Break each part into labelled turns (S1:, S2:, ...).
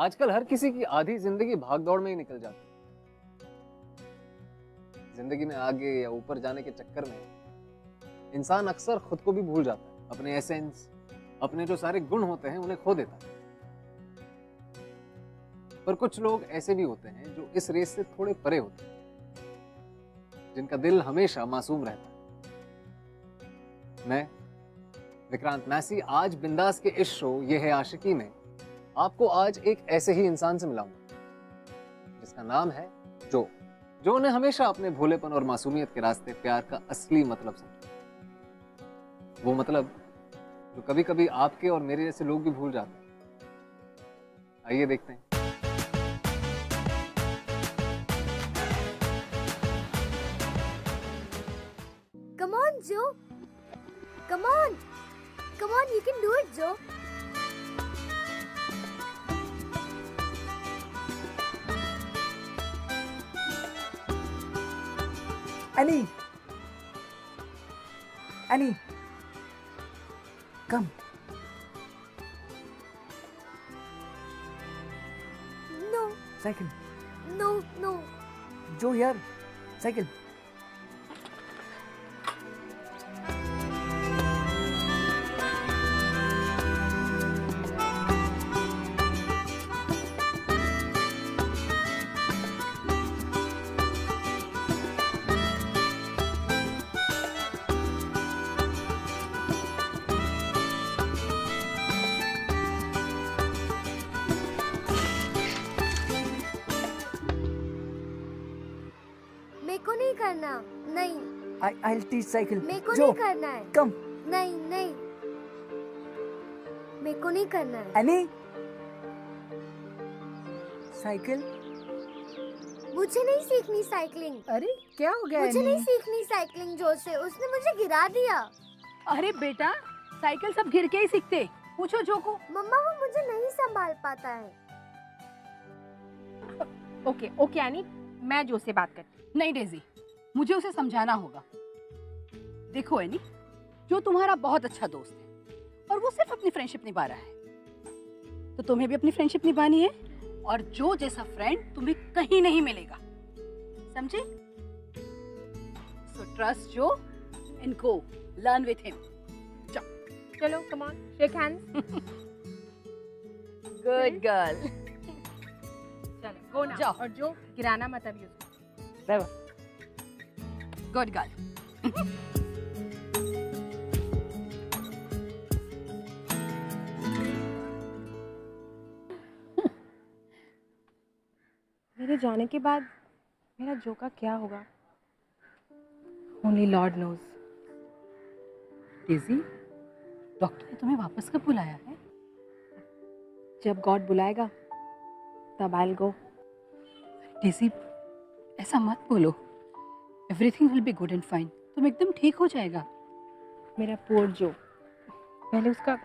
S1: आजकल हर किसी की आधी जिंदगी भागदौड़ में ही निकल जाती है। जिंदगी में आगे या ऊपर जाने के चक्कर में इंसान अक्सर खुद को भी भूल जाता है, अपने एसेंस, अपने जो सारे गुण होते हैं उन्हें खो देता है। पर कुछ लोग ऐसे भी होते हैं जो इस रेस से थोड़े परे होते हैं, जिनका दिल हमेशा मासूम रहता है। मैं विक्रांत मैसी आज बिंदास के इस शो ये है आशिकी में आपको आज एक ऐसे ही इंसान से मिलाऊंगा जिसका नाम है जो उन्हें हमेशा अपने भोलेपन और मासूमियत के रास्ते प्यार का असली मतलब समझा। वो मतलब जो कभी कभी आपके और मेरे जैसे लोग भी भूल जाते हैं। आइए देखते हैं।
S2: Come on, Joe. Come on. Come on, you can do it, Joe.
S3: Annie! Annie! Come.
S2: No,
S3: Cycle.
S2: no.
S3: Joe here. Cycle.
S2: मेरे को नहीं करना। नहीं,
S3: I'll teach cycle.
S2: मेरे को
S3: Joe,
S2: नहीं करना है।
S3: come.
S2: नहीं। मेरे को नहीं करना है।
S3: Annie! Cycle.
S2: मुझे नहीं सीखनी साइकिलिंग।
S4: अरे क्या हो गया
S2: मुझे
S4: एनी?
S2: नहीं सीखनी साइकिलिंग जो से उसने मुझे गिरा दिया।
S4: अरे बेटा, साइकिल सब गिर के ही सीखते। पूछो जो को।
S2: मम्मा वो मुझे नहीं संभाल पाता है।
S5: ओके एनी, मैं जो से बात करती।
S4: नहीं डेजी, मुझे उसे समझाना होगा। देखो एनी, जो तुम्हारा बहुत अच्छा दोस्त है और वो सिर्फ अपनी फ्रेंडशिप निभा रहा है, तो तुम्हें भी अपनी फ्रेंडशिप निभानी है। और जो जैसा फ्रेंड तुम्हें कहीं नहीं मिलेगा, समझे? So trust Joe and go learn with him.
S5: चलो come on, shake hands.
S4: Good girl.
S5: चलो गो ना।
S4: जाओ।
S5: और जो गिराना मत अभी उसको।
S4: Good girl.
S5: मेरे जाने के बाद मेरा जो का क्या होगा, only lord knows.
S4: Daisy, doctor ने तुम्हें वापस कब बुलाया है?
S5: जब गॉड बुलाएगा तब आई विल गो।
S4: डेजी, ऐसा मत बोलो। Everything will be good and fine. तुम एकदम ठीक हो जाएगा।
S5: मेरा पोर जो, पहले उसका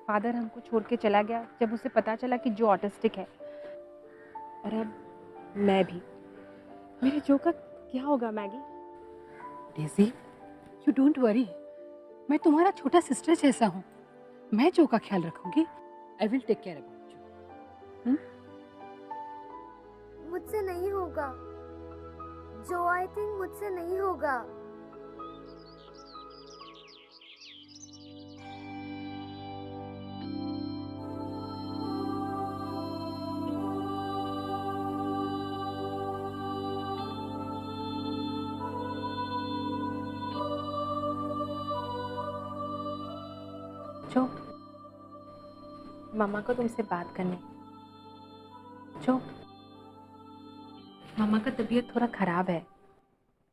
S5: फादर हमको छोड़ के चला गया जब उसे पता चला कि जो ऑटिस्टिक है, और अब मैं भी। मेरे जो का क्या होगा Maggi?
S4: Daisy, you don't worry. मैं तुम्हारा छोटा सिस्टर जैसा हूँ। मैं जो का ख्याल रखूंगी। I will take care about you.
S2: मुझसे नहीं होगा जो, आई थिंक मुझसे नहीं होगा।
S5: जो, मामा को तुमसे बात करने। जो, मामा का तबीयत थोड़ा खराब है,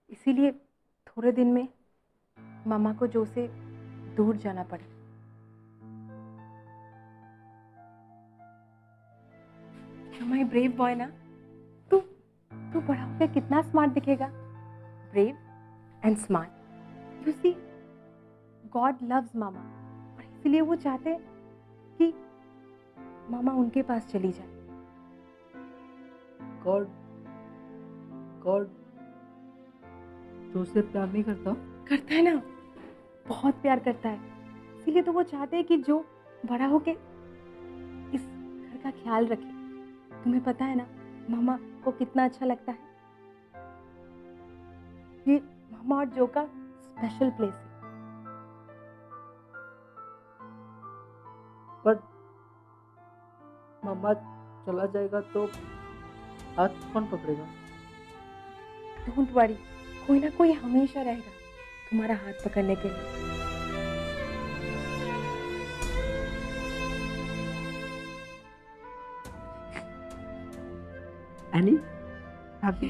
S5: इसीलिए थोड़े दिन में मामा को जो से दूर जाना पड़े। माय ब्रेव बॉय ना, तू बड़ा होकर कितना स्मार्ट दिखेगा। Brave and smart. You see, God loves mama, और इसलिए वो चाहते हैं कि मामा उनके पास चली जाए।
S3: गॉड जो उससे प्यार नहीं करता?
S5: करता है ना, बहुत प्यार करता है। इसीलिए तो वो चाहते हैं कि जो बड़ा होके इस घर का ख्याल रखे, तुम्हें पता है ना मामा को कितना अच्छा लगता है। ये मामा और जो का स्पेशल प्लेस है।
S3: पर मम्मा चला जाएगा तो हाथ कौन पकड़ेगा?
S5: डोंट वरी, कोई ना कोई हमेशा रहेगा तुम्हारा हाथ पकड़ने के लिए।
S3: Annie happy?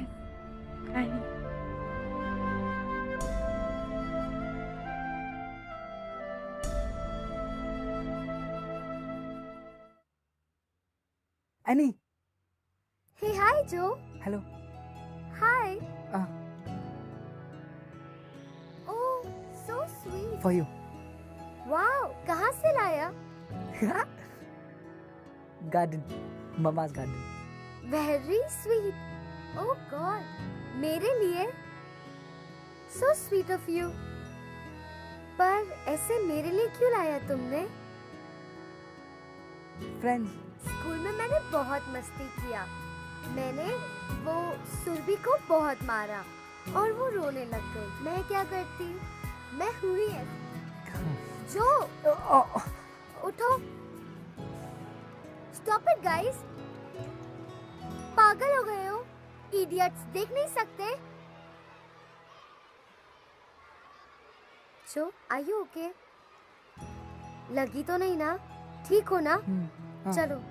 S5: I know.
S3: Annie,
S2: Hey, hi, Joe.
S3: Hello.
S2: Hi.
S3: Ah.
S2: Oh, so sweet.
S3: For you.
S2: Wow, कहाँ से लाया?
S3: Garden, mama's garden.
S2: Very sweet. Oh God, मेरे लिए? So sweet of you. पर ऐसे मेरे लिए क्यों लाया तुमने?
S3: फ्रेंड्स।
S2: स्कूल में मैंने बहुत मस्ती किया। मैंने वो सुरभि को बहुत मारा और वो रोने लग गई। मैं क्या करती? मैं हुई ऐसी। जो उठो। Stop it guys. पागल हो गए हो? इडियट्स, देख नहीं सकते? जो, आर यू ओके? लगी तो नहीं ना? ठीक हो ना?
S3: हाँ।
S2: चलो।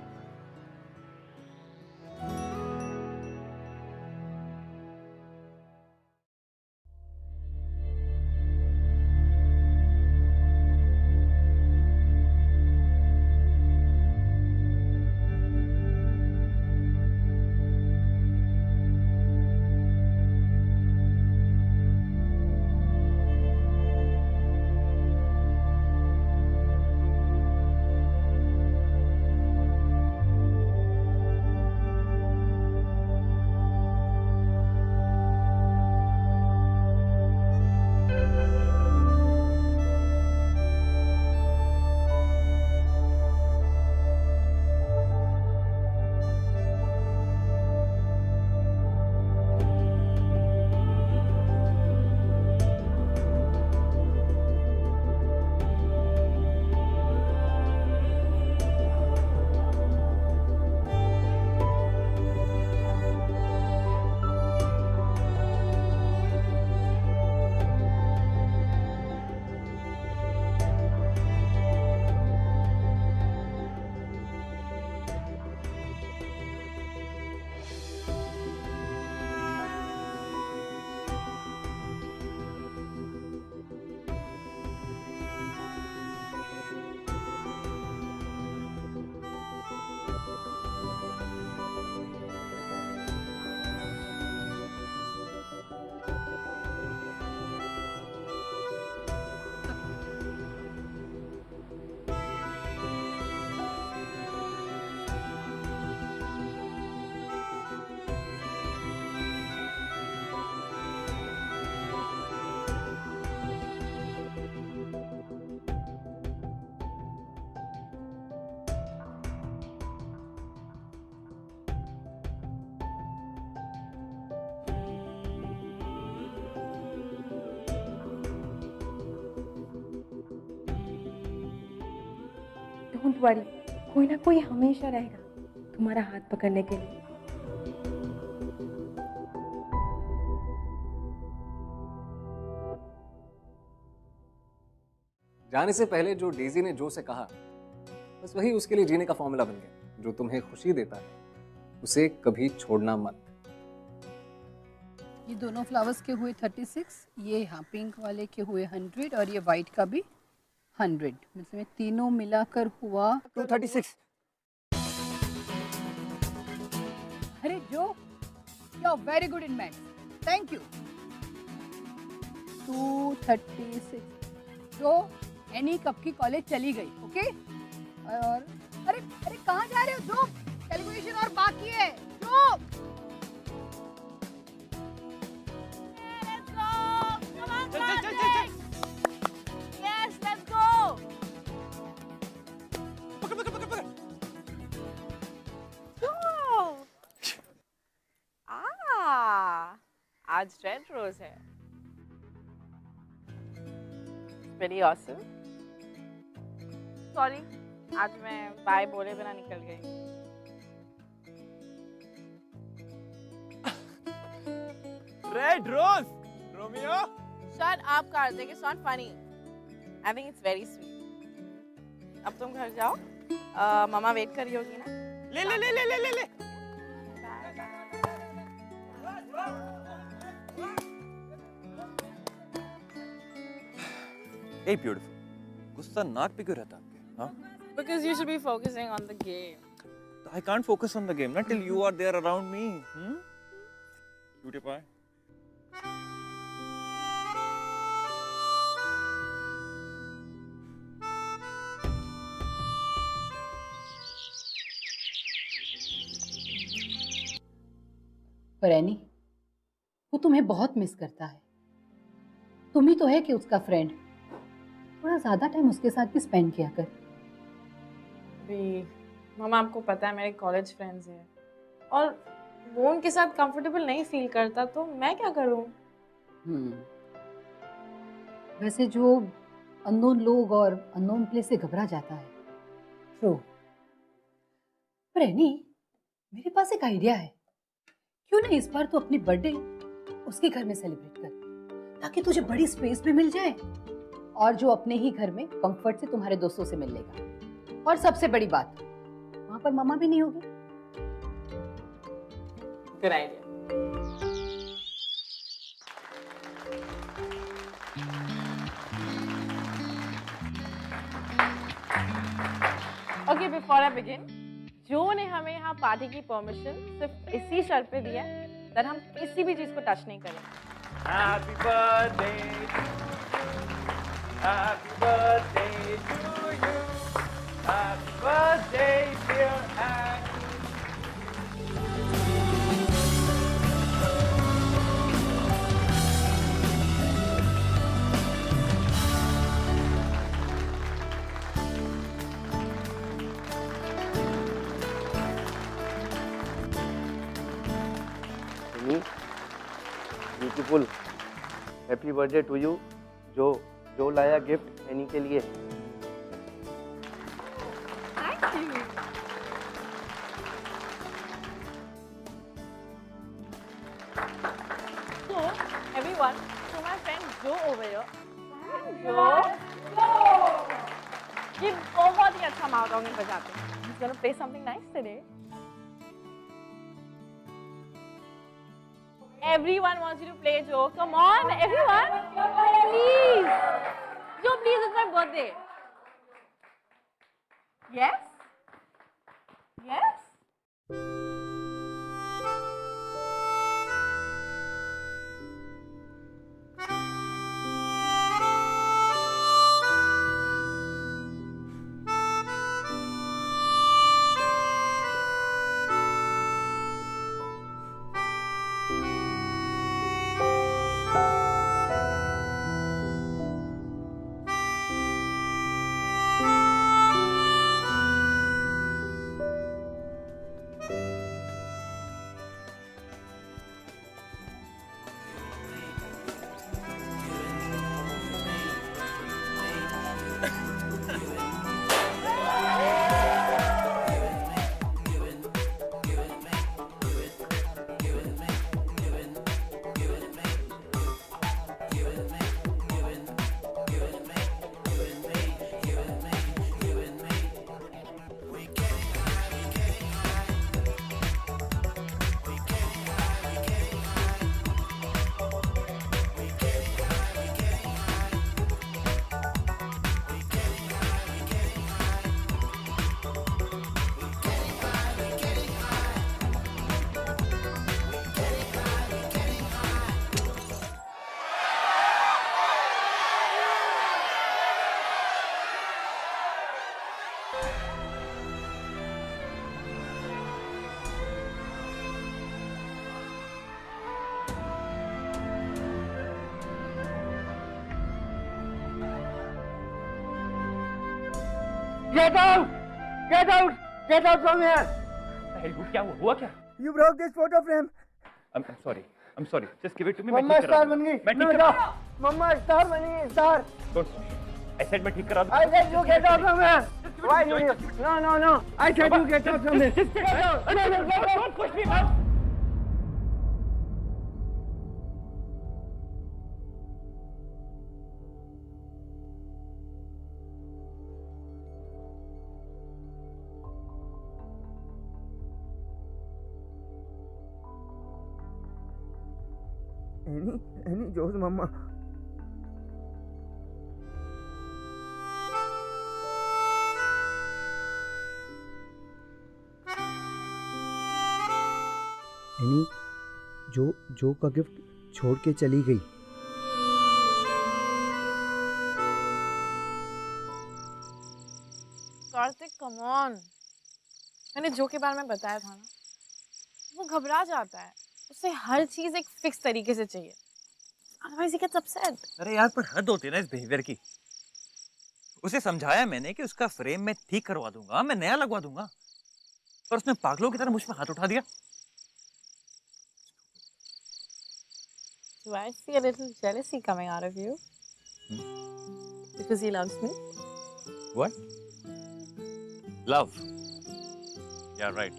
S5: डोंट वरी, कोई ना कोई हमेशा रहेगा तुम्हारा हाथ पकड़ने के लिए।
S1: जाने से पहले जो डेजी ने जो से कहा, बस वही उसके लिए जीने का फॉर्मूला बन गया। जो तुम्हें खुशी देता है उसे कभी छोड़ना मत।
S4: ये दोनों फ्लावर्स के हुए 36, ये यहाँ पिंक वाले के हुए 100 और ये वाइट का भी 100। मतलब में तीनों मिलाकर हुआ
S3: 236।
S4: अरे Joe, you are very good in maths, thank you. 236। Joe any कब की कॉलेज चली गई, ओके? और अरे अरे कहाँ जा रहे हो जो? कैलकुलेशन और बाकी है जो।
S6: आज रेड रोज है। Very awesome. सॉरी, आज मैं बाय बोले बिना निकल गई।
S7: Red rose, Romeo.
S6: Shut up Kartik, it's not funny. I think it's very sweet. अब तुम घर जाओ, मम्मा वेट कर रही होगी ना।
S7: ले ले ले ले ले ले ले। Hey beautiful, गुस्सा नाक पे क्यों रहता है आपके? हाँ?
S6: Because you should be focusing on the game.
S7: I can't focus on the game not till you are there around me. Cutie pie.
S4: पर एनी, वो तुम्हें बहुत मिस करता है। तुम ही तो है कि उसका फ्रेंड। थोड़ा ज्यादा टाइम उसके साथ भी स्पेंड किया कर।
S6: मम्मा, आपको पता है मेरे कॉलेज फ्रेंड्स हैं और वो उनके साथ कंफर्टेबल नहीं फील करता, तो मैं क्या करूं?
S4: वैसे जो अननोन लोग और अननोन प्लेस से घबरा जाता है। ट्रू। पर एनी, मेरे पास एक आइडिया है। क्यों ना इस बार तो अपनी बर्थडे उसके घर में सेलिब्रेट कर, ताकि तुझे बड़ी स्पेस भी मिल जाए और जो अपने ही घर में कंफर्ट से तुम्हारे दोस्तों से मिल लेगा। और सबसे बड़ी बात, वहां पर मम्मा भी नहीं होगी।
S6: Good idea. Okay, before I begin, जो ने हमें यहाँ पार्टी की परमिशन सिर्फ इसी शर्त पे दिया है कि हम किसी भी चीज को टच नहीं करेंगे।
S7: Happy birthday to you. Happy birthday, dear Annie.
S8: Beautiful, happy birthday to you. Joe लाया गिफ्ट एनी के लिए।
S6: Thank you. So everyone, to my friend Joe over here. Joe, ये बहुत ही अच्छा माउथ ऑर्गन बजाते हैं। He's gonna play something nice today. Everyone wants you to play, Joe. Come on, everyone. Please. Joe, please, it's my birthday. Yes? Yes?
S8: Get out! Get out! Get out from here!
S7: क्या हुआ क्या?
S8: You broke this photo frame.
S7: I'm sorry. I'm sorry. Just give it to me.
S8: Mamma star बन गई।
S7: मैं ठीक करा।
S8: Mamma star बनी, star.
S7: I said मैं ठीक करा दूँ।
S8: I said you get out from here. Why do you? No. I said you get out from here.
S7: Just get out. No. Don't push me, man.
S8: Any Joe's mama.
S9: Any जो का gift छोड़ के चली गई।
S6: Kartik come on, मैंने जो के बारे में बताया था ना, वो घबरा जाता है, उसे हर चीज एक फिक्स तरीके से चाहिए, otherwise he gets upset।
S7: अरे यार पर हद होती है ना इस बिहेवियर की। उसे समझाया मैंने कि उसका फ्रेम मैं ठीक करवा दूंगा, मैं नया लगवा दूंगा, पर उसने पागलों की तरह मुझ पे हाथ उठा दिया।
S6: Do I see a little jealousy coming out of you? Because he loves me?
S7: What? Love? Yeah, right.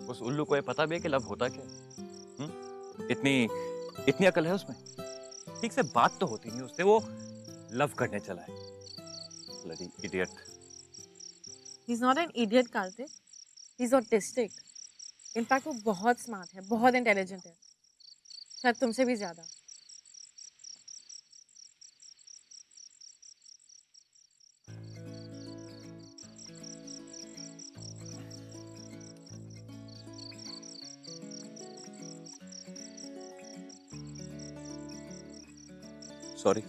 S7: उस उल्लू को ये पता भी है कि लव होता क्या है? इतनी अकल है उसमें? ठीक से बात तो होती नहीं उससे, वो लव करने चला है। Bloody idiot.
S6: He's not an idiot, Karthik. He's autistic. In fact, वो बहुत smart है, बहुत intelligent है, शायद तुमसे भी ज्यादा।
S7: Sorry,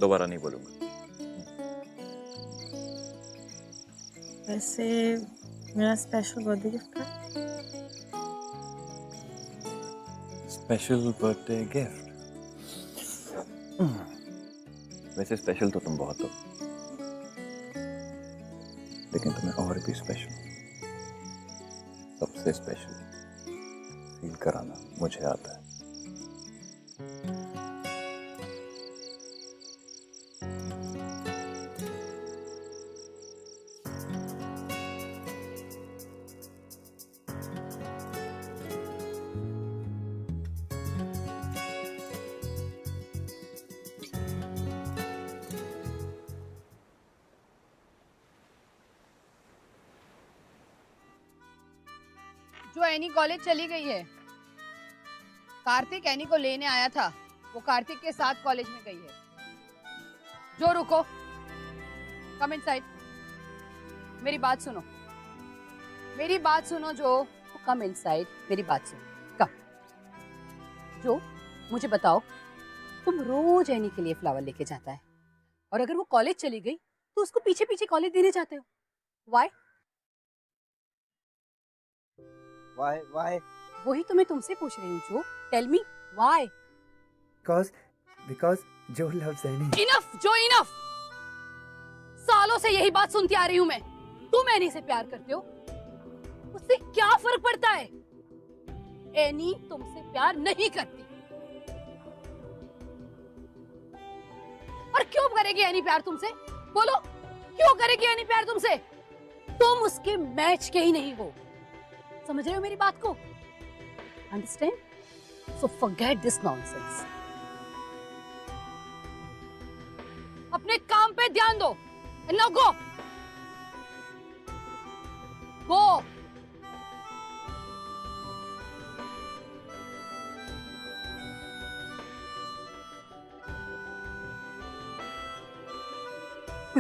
S7: दोबारा नहीं बोलूंगा।
S6: वैसे मेरा स्पेशल बर्थडे गिफ्ट है।
S7: Special birthday gift? वैसे स्पेशल तो तुम बहुत हो, लेकिन तुम्हें और भी स्पेशल, सबसे स्पेशल फील कराना मुझे आता है।
S4: जो एनी कॉलेज चली गई है, कार्तिक एनी को लेने आया था, वो कार्तिक के साथ कॉलेज में गई है। जो रुको, कम इनसाइड। मेरी बात सुनो, मेरी बात सुनो जो, कम इनसाइड, मेरी बात सुनो, कम। जो मुझे बताओ, तुम रोज एनी के लिए फ्लावर लेके जाता है, और अगर वो कॉलेज चली गई तो उसको पीछे पीछे कॉलेज देने जाते हो। व्हाई?
S8: Why?
S4: वही तो मैं तुमसे पूछ रही हूँ Joe, tell me why?
S9: Because Joe loves Annie.
S4: Enough Joe, enough. सालों से यही बात सुनती आ रही हूँ मैं। तुम एनी से प्यार करते हो, उससे क्या फर्क पड़ता है? एनी तुमसे प्यार नहीं करती। और क्यों करेगी एनी प्यार तुमसे? बोलो, क्यों करेगी एनी प्यार तुमसे? तुम उसके मैच के ही नहीं हो। समझ रहे हो मेरी बात को? Understand? So forget this nonsense. अपने काम पे ध्यान दो। Now go, go.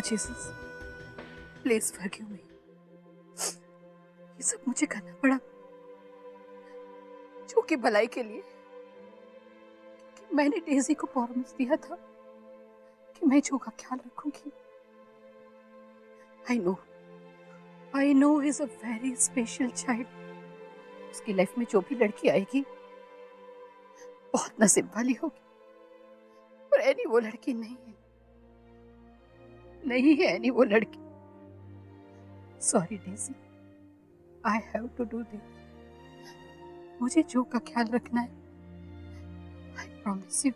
S4: Jesus, please forgive me. ये सब मुझे करना पड़ा जो कि भलाई के लिए, कि मैंने डेजी को प्रॉमिस दिया था कि मैं जो का ख्याल रखूंगी। I know he is a very special child. उसकी लाइफ में जो भी लड़की आएगी बहुत नसीब वाली होगी, पर एनी वो लड़की नहीं है, नहीं है एनी वो लड़की। Sorry Daisy, I have to do this। मुझे जो का ख्याल रखना है Promise you.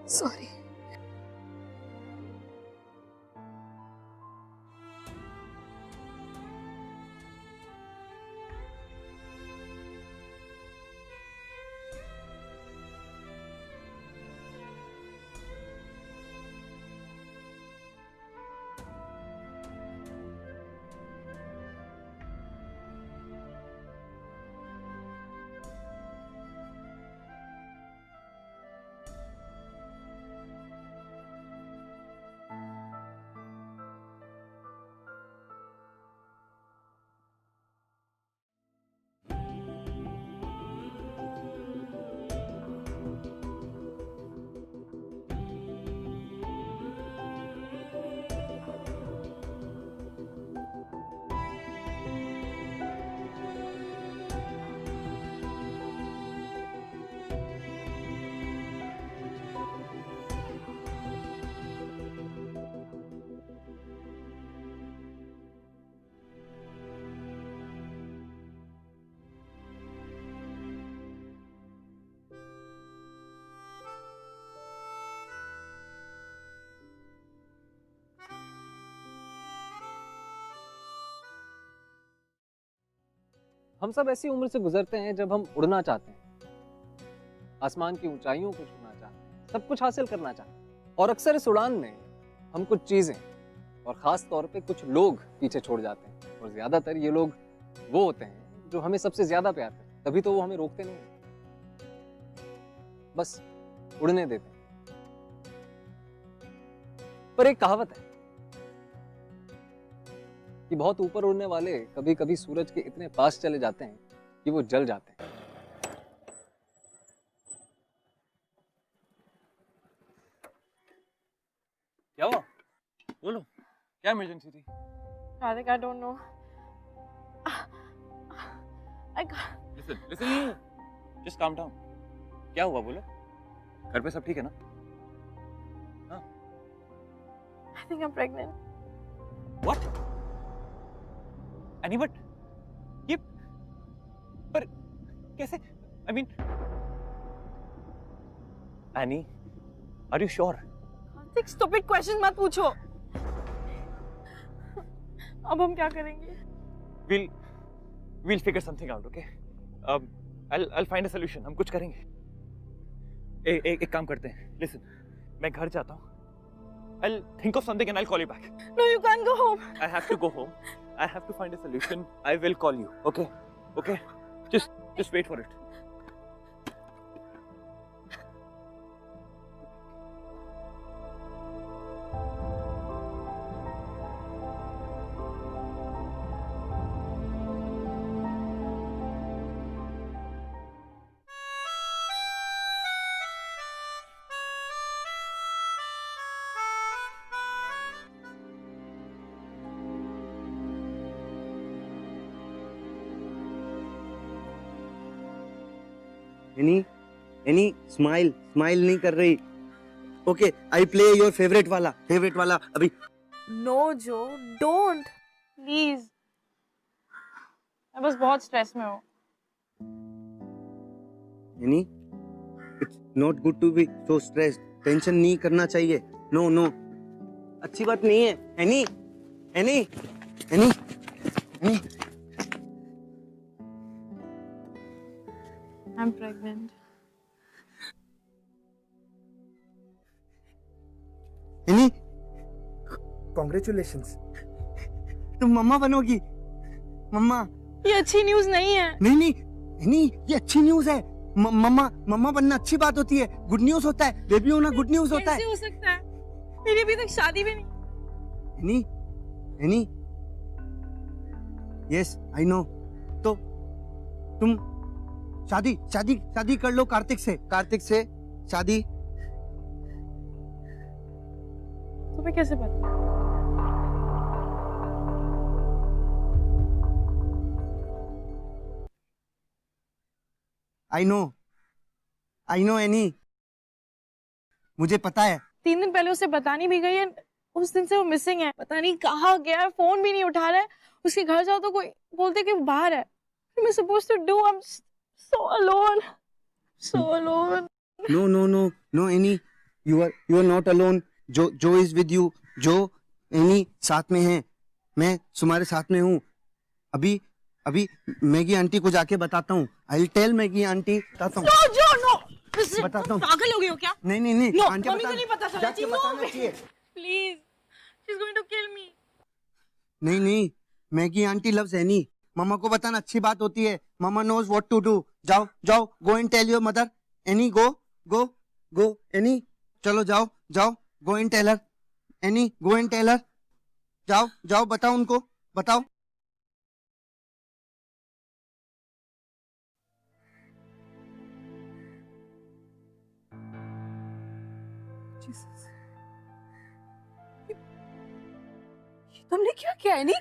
S4: Sorry.
S1: हम सब ऐसी उम्र से गुजरते हैं जब हम उड़ना चाहते हैं, आसमान की ऊंचाइयों को छूना चाहते हैं, सब कुछ हासिल करना चाहते हैं। और अक्सर इस उड़ान में हम कुछ चीजें और खास तौर पे कुछ लोग पीछे छोड़ जाते हैं, और ज्यादातर ये लोग वो होते हैं जो हमें सबसे ज्यादा प्यार करते हैं। तभी तो वो हमें रोकते नहीं, बस उड़ने देते हैं। पर एक कहावत है कि बहुत ऊपर उड़ने वाले कभी कभी सूरज के इतने पास चले जाते हैं कि वो जल जाते हैं।
S7: क्या हुआ? बोलो, क्या इमरजेंसी थी?
S6: Karthik, I don't know.
S7: Listen, just calm down. क्या हुआ बोलो? घर पे सब ठीक है ना? हाँ?
S6: I think I'm pregnant.
S7: What? Annie, but ये पर कैसे? I mean, Annie, are you sure?
S6: Karthik, stupid questions मत पूछो. अब हम क्या करेंगे?
S7: We'll figure something out, okay? I'll find a solution. हम कुछ करेंगे. एक काम करते हैं. Listen, मैं घर जाता हूँ. I'll think of something and I'll call you back.
S6: No, you can't go home.
S7: I have to go home. I have to find a solution. I will call you. Okay? Okay? Just wait for it.
S8: Any smile नहीं कर रही. Okay, I play your favourite वाला अभी.
S6: No, Joe, don't. Please. मैं बस बहुत stress में हूँ.
S8: Annie, it's not good to be so stressed. Tension नहीं करना चाहिए. नो, अच्छी बात नहीं है. Annie.
S6: I'm pregnant.
S8: Annie,
S9: congratulations.
S8: तुम मम्मा बनोगी. मम्मा.
S6: ये अच्छी न्यूज़ नहीं है.
S8: नहीं, ये अच्छी न्यूज़ है. मम्मा बनना अच्छी बात होती है. गुड न्यूज़ होता है. बेबी होना गुड न्यूज़ होता है.
S6: कैसे हो सकता है? मेरी अभी तक शादी भी नहीं.
S8: एनी. Yes, I know. तो तुम शादी कर लो कार्तिक से शादी.
S6: तुम्हें कैसे पता?
S8: आई नो एनी. मुझे पता है.
S6: 3 दिन पहले उसे बतानी भी गई है. उस दिन से वो मिसिंग है. पता नहीं कहाँ गया है. फोन भी नहीं उठा रहा है. उसके घर जाओ तो कोई बोलते कि वो बाहर है. मैं supposed to do? I'm So alone. So alone.
S8: No, no, no, no, Annie. You are not alone. Joe is with you. Joe, Annie साथ में है. मैं तुम्हारे साथ में हूँ. अभी मैगी आंटी को जाके बताता हूँ. I'll tell Maggie auntie. बताता हूँ.
S6: No, Joe, no. Listen,
S8: बताता हूँ.
S6: पागल हो गए हो क्या?
S8: नहीं.
S6: No,
S8: आंटी
S6: मम्मी को नहीं पता चलना
S8: जाके
S6: चाहिए.
S8: बताना
S6: No,
S8: चाहिए.
S6: please. She's going to kill me.
S8: नहीं. Maggie auntie loves Annie. मामा को बताना अच्छी बात होती है. मामा knows what to do. जाओ. Go and tell your mother. Annie, go. Annie, चलो जाओ. Go and tell her. Annie, go and tell her. जाओ बताओ उनको. बताओ.
S4: जीसस, ये तुमने क्या किया है? नहीं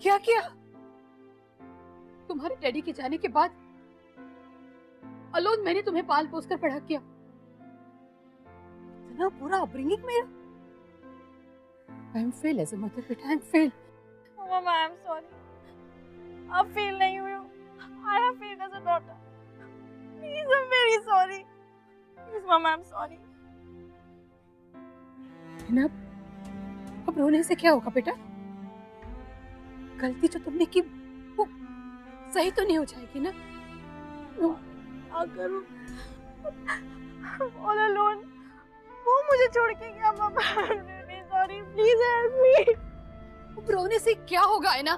S4: क्या किया? तुम्हारे डैडी के जाने के बाद अलोन मैंने तुम्हें पाल पोस कर बड़ा किया. इतना बुरा अपब्रिंगिंग मेरा. I am fail as a mother बेटा. I am fail.
S6: Oh, Mama, I'm sorry. अब फेल नहीं हुई हूँ. I have failed as a daughter. Please, I'm very sorry. Please, Mama, I'm sorry.
S4: अब रोने से क्या होगा बेटा? गलती जो तुमने की वो सही तो नहीं हो जाएगी ना?
S6: क्या करूं? All alone. वो मुझे छोड़ के गया. Mama, I'm really sorry. Please help me.
S4: अब रोने से क्या होगा है ना?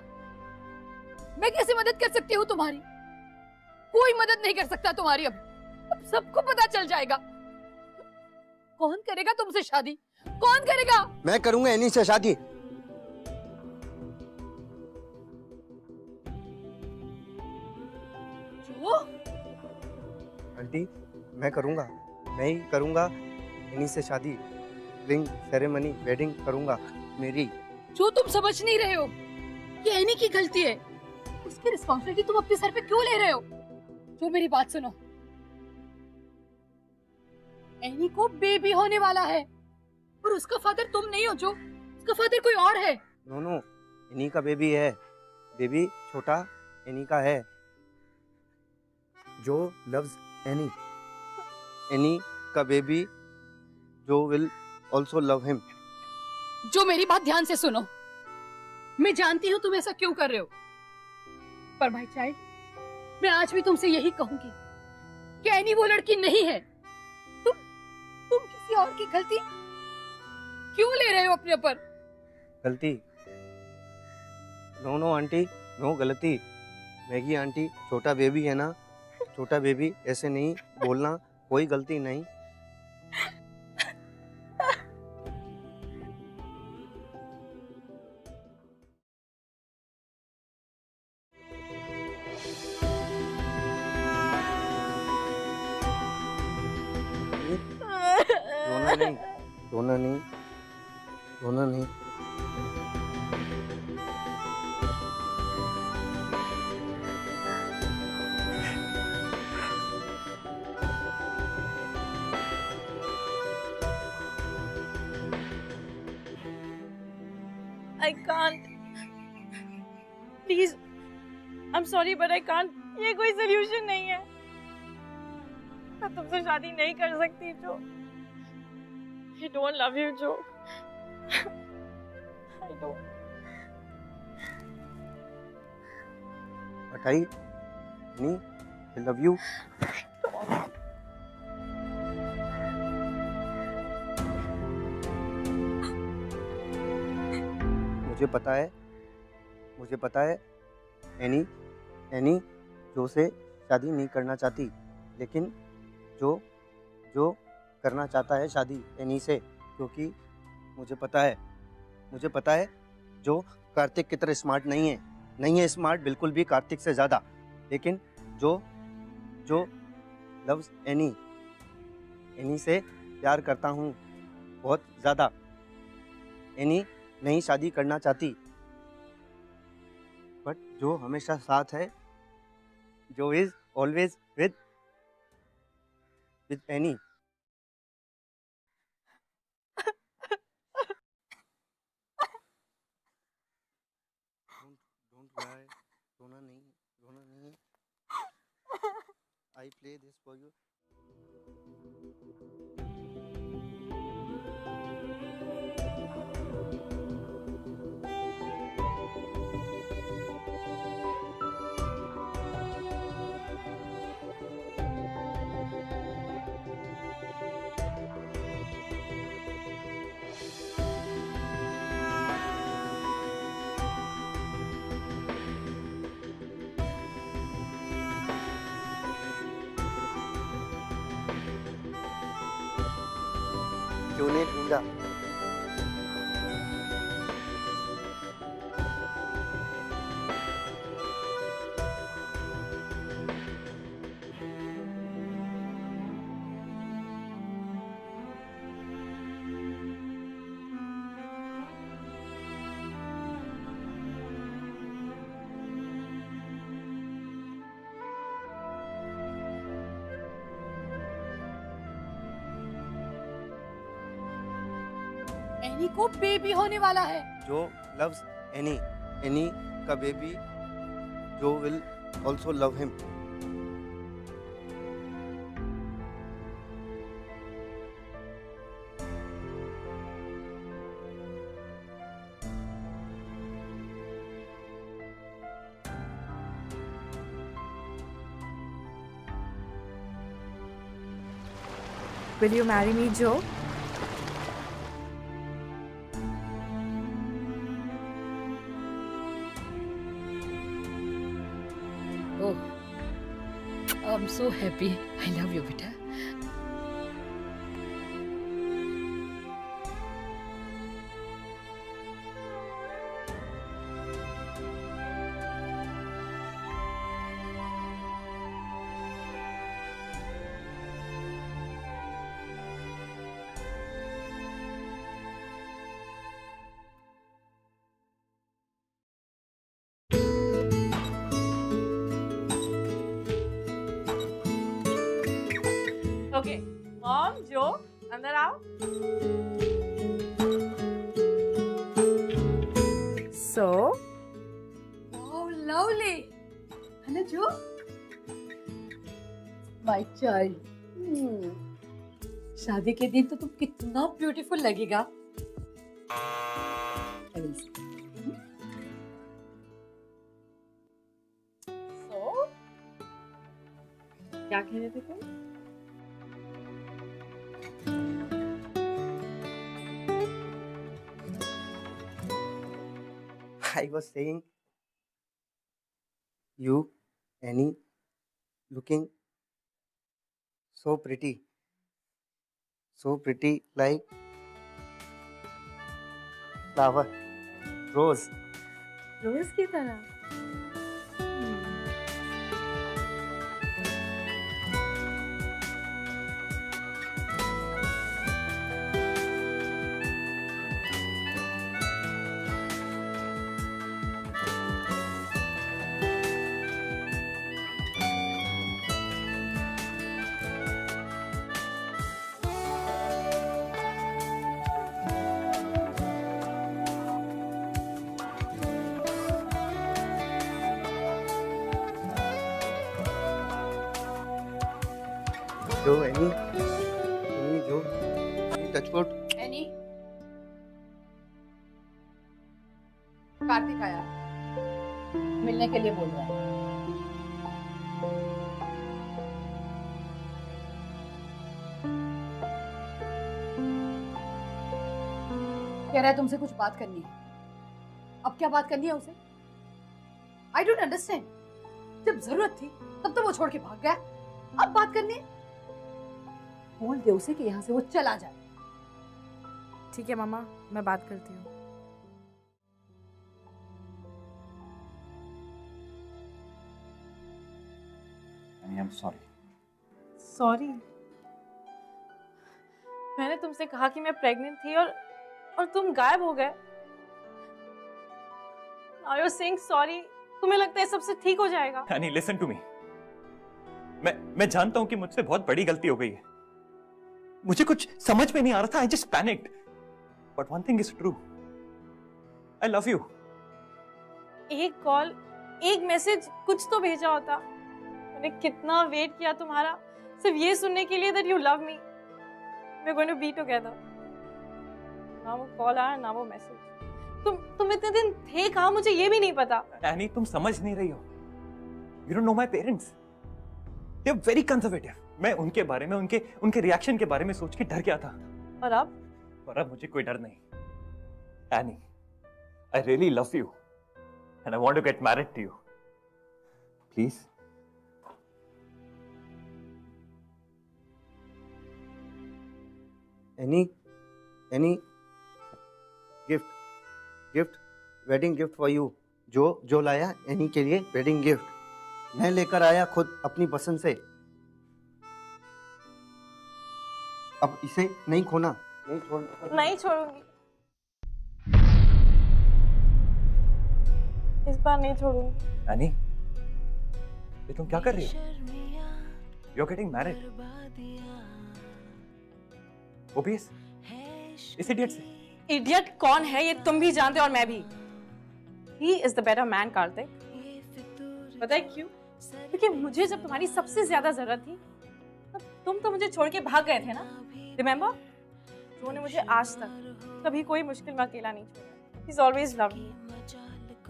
S4: मैं कैसे मदद कर सकती हूँ तुम्हारी? कोई मदद नहीं कर सकता तुम्हारी. अब सबको पता चल जाएगा. कौन करेगा तुमसे शादी? कौन करेगा?
S8: मैं करूंगा एनी से शादी.
S4: जो?
S8: आंटी, मैं ही करूंगा एनी से शादी. रिंग सेरेमनी वेडिंग करूंगा मेरी.
S4: जो तुम समझ नहीं रहे हो ये एनी की गलती है. उसकी रिस्पॉन्सिबिलिटी तुम अपने सर पे क्यों ले रहे हो? जो मेरी बात सुनो. एनी को बेबी होने वाला है और उसका फादर तुम नहीं हो. जो उसका फादर कोई और है.
S8: नो, एनी का बेबी है. बेबी छोटा एनी का है. जो लव्स एनी. एनी का बेबी जो विल ऑल्सो लव हिम.
S4: जो मेरी बात ध्यान से सुनो. मैं जानती हूँ तुम ऐसा क्यों कर रहे हो, पर माय चाइल्ड, मैं आज भी तुमसे यही कहूंगी कि एनी वो लड़की नहीं है. तुम किसी और की गलती क्यों ले रहे हो अपने ऊपर?
S8: गलती? नो आंटी, नो गलती. मैगी आंटी, छोटा बेबी है ना. छोटा बेबी ऐसे नहीं बोलना. कोई गलती नहीं. रोना नहीं.
S6: I can't. Please. I'm sorry, but I can't. ये कोई solution नहीं है. मैं तुमसे शादी नहीं कर सकती, जो. I don't love you, Joe. I don't.
S8: But I love you. मुझे पता है एनी जो से शादी नहीं करना चाहती, लेकिन जो करना चाहता है शादी एनी से, क्योंकि मुझे पता है जो कार्तिक की तरह स्मार्ट नहीं है स्मार्ट बिल्कुल भी कार्तिक से ज़्यादा, लेकिन जो लव्स एनी से प्यार करता हूँ बहुत ज़्यादा. एनी नहीं शादी करना चाहती, बट जो हमेशा साथ है, जो is always with any. Don't cry. रोना नहीं. this for you. क्यों नहीं ढूंढा?
S4: एनी को बेबी होने वाला है।
S8: जो loves एनी, एनी का बेबी जो will also love him.
S6: Will you marry me, Joe?
S4: Oh, I'm so happy. I love you, beta.
S6: Okay, Mom, Joe, अंदर आओ। So,
S4: Oh, lovely. है ना जो? My child. शादी के दिन तो तुम कितना ब्यूटीफुल लगेगा। I will see.
S6: so, क्या कह रहे थे तुम?
S8: I was saying, you, Annie, looking so pretty like flower, rose.
S6: रोज की तरह।
S8: जो Annie जो touch wood.
S4: एनी, कार्तिक आया, मिलने के लिए बोल रहा है। कह रहा है तुमसे कुछ बात करनी है। अब क्या बात करनी है उसे? I don't understand. जब जरूरत थी तब तो वो छोड़ के भाग गया। अब बात करनी है? बोल दे उसे कि यहाँ से वो चला जाए।
S6: ठीक है मामा, मैं बात करती हूँ।
S7: I'm sorry.
S6: सॉरी, मैंने तुमसे कहा कि मैं प्रेग्नेंट थी और तुम गायब हो गए। Now you're saying sorry. तुम्हें लगता है सबसे ठीक हो जाएगा?
S7: Annie, listen to me. मैं जानता हूं कि मुझसे बहुत बड़ी गलती हो गई है। मुझे कुछ समझ में नहीं आ रहा था। I just panicked. But one thing is true. I love you.
S6: एक कॉल, एक मैसेज, कुछ तो भेजा होता। मैंने कितना वेट किया तुम्हारा, सिर्फ ये सुनने के लिए that you love me, we're going to be together. ना वो कॉल आया ना वो मैसेज। तुम इतने दिन थे कहाँ, मुझे ये भी नहीं पता।
S7: एनी, तुम समझ नहीं रही हो। You don't know my parents. They're very conservative. मैं उनके बारे में, उनके रिएक्शन के बारे में सोच के डर गया था।
S6: और अब
S7: मुझे कोई डर नहीं। Annie, I really love you, and I want to get married to you. Please.
S8: Any gift, wedding gift for you. जो लाया एनी के लिए वेडिंग गिफ्ट मैं लेकर आया खुद अपनी पसंद से। अब इसे नहीं खोना,
S6: नहीं छोड़ूंगी, इस बार नहीं छोड़ूंगी।
S7: एनी, ये तुम क्या कर रही हो? You're getting married. वो भी इस इडियट से।
S6: इडियट कौन है ये तुम भी जानते हो और मैं भी। He is the better man, Kartik. पता है क्यों? क्योंकि मुझे जब तुम्हारी सबसे ज्यादा जरूरत थी तब तुम तो मुझे छोड़ के भाग गए थे ना। Remember? जो ने मुझे आज तक कभी कोई मुश्किल में अकेला नहीं छोड़ा। He's always loved me.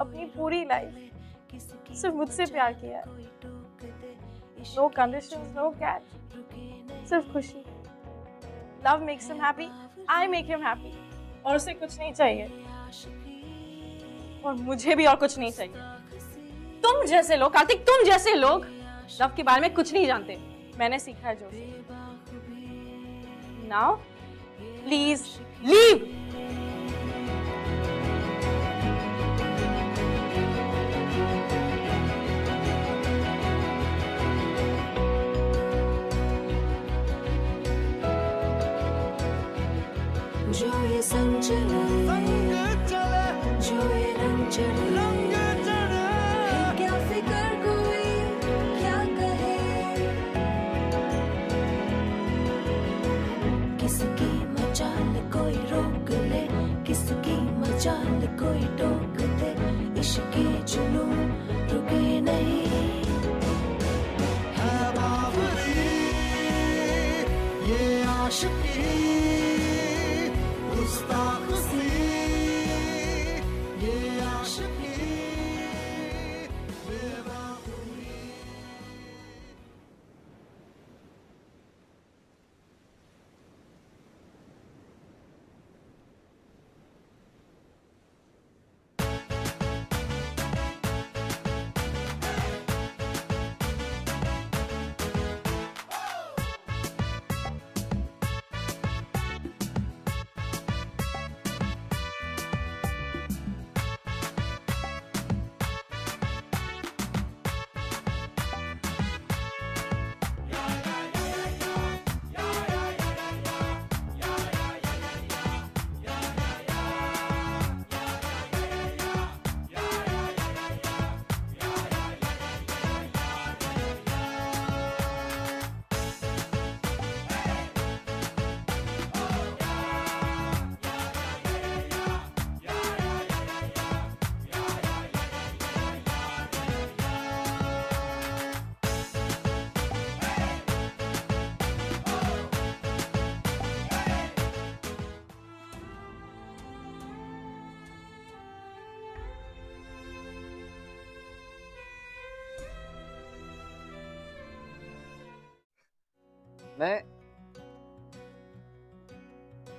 S6: अपनी पूरी लाइफ सिर्फ मुझसे प्यार किया है। No conditions, no catch. सिर्फ खुशी। Love makes him happy. I make him happy. और उसे कुछ नहीं चाहिए। और मुझे भी और कुछ नहीं चाहिए। तुम जैसे लोग, कार्तिक, तुम जैसे लोग लव के बारे में कुछ नहीं जानते। मैंने सीखा है जो। Now, please leave.
S10: जो ये संग चले, जो ये रंग चढ़े, फिर क्या फिक्र कोई क्या कहे, किसकी मचाल कोई रोक ले, किसकी मचाल कोई टोक दे, इश्क के जुनून रुके नहीं। है बावरी ये आशिकी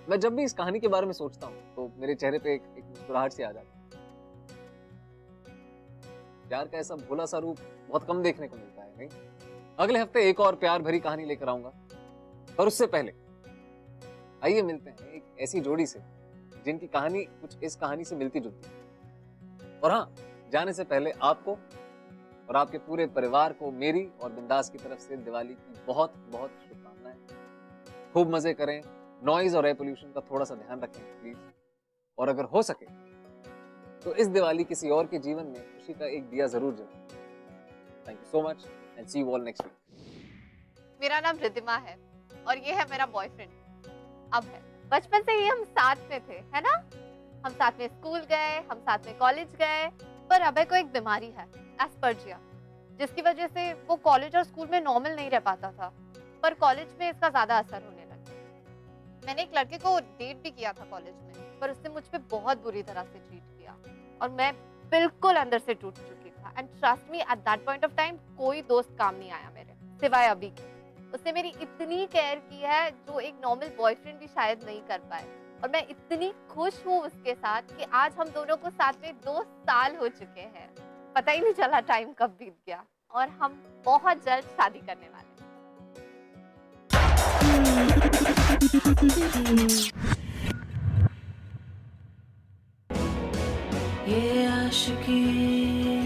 S1: मैं जब भी इस कहानी के बारे में सोचता हूँ तो मेरे चेहरे पे एक मुस्कुराहट सी आ जाती है। प्यार का ऐसा भोला सा रूप बहुत कम देखने को मिलता है, नहीं? अगले हफ्ते एक और प्यार भरी कहानी लेकर आऊंगा, पर उससे पहले आइए मिलते हैं एक ऐसी जोड़ी से जिनकी कहानी कुछ इस कहानी से मिलती जुलती है। और हाँ, जाने से पहले आपको और आपके पूरे परिवार को मेरी और बिंदास की तरफ से दिवाली की बहुत बहुत शुभकामनाएं। खूब मजे करें, नॉइज और एयर पोल्यूशन का थोड़ा सा ध्यान रखें प्लीज, और अगर हो सके तो इस दिवाली किसी और के जीवन में खुशी का एक दिया जरूर जलाएं। Thank you so much and see you all next week.
S11: मेरा नाम रिद्धिमा है और ये है मेरा बॉयफ्रेंड। अब है, बचपन से ही हम साथ में थे, है ना? हम साथ में स्कूल गए, हम साथ में कॉलेज गए, पर अभय को एक बीमारी है, एस्पर्जिया, जिसकी वजह से वो कॉलेज और स्कूल में नॉर्मल नहीं रह पाता था। पर कॉलेज में इसका ज्यादा असर होने लगा। मैंने एक लड़के को डेट भी किया था कॉलेज में, पर उसने मुझ पे बहुत बुरी तरह से ट्रीट किया और मैं बिल्कुल अंदर से टूट चुकी था। And trust me, at that point of time कोई दोस्त काम नहीं आया मेरे, सिवाय अभी के। उसने मेरी इतनी केयर की है जो एक नॉर्मल बॉयफ्रेंड भी शायद नहीं कर पाए, और मैं इतनी खुश हूँ उसके साथ कि आज हम दोनों को साथ में 2 साल हो चुके हैं। पता ही नहीं चला टाइम कब बीत गया, और हम बहुत जल्द शादी करने वाले
S10: ये आशिकी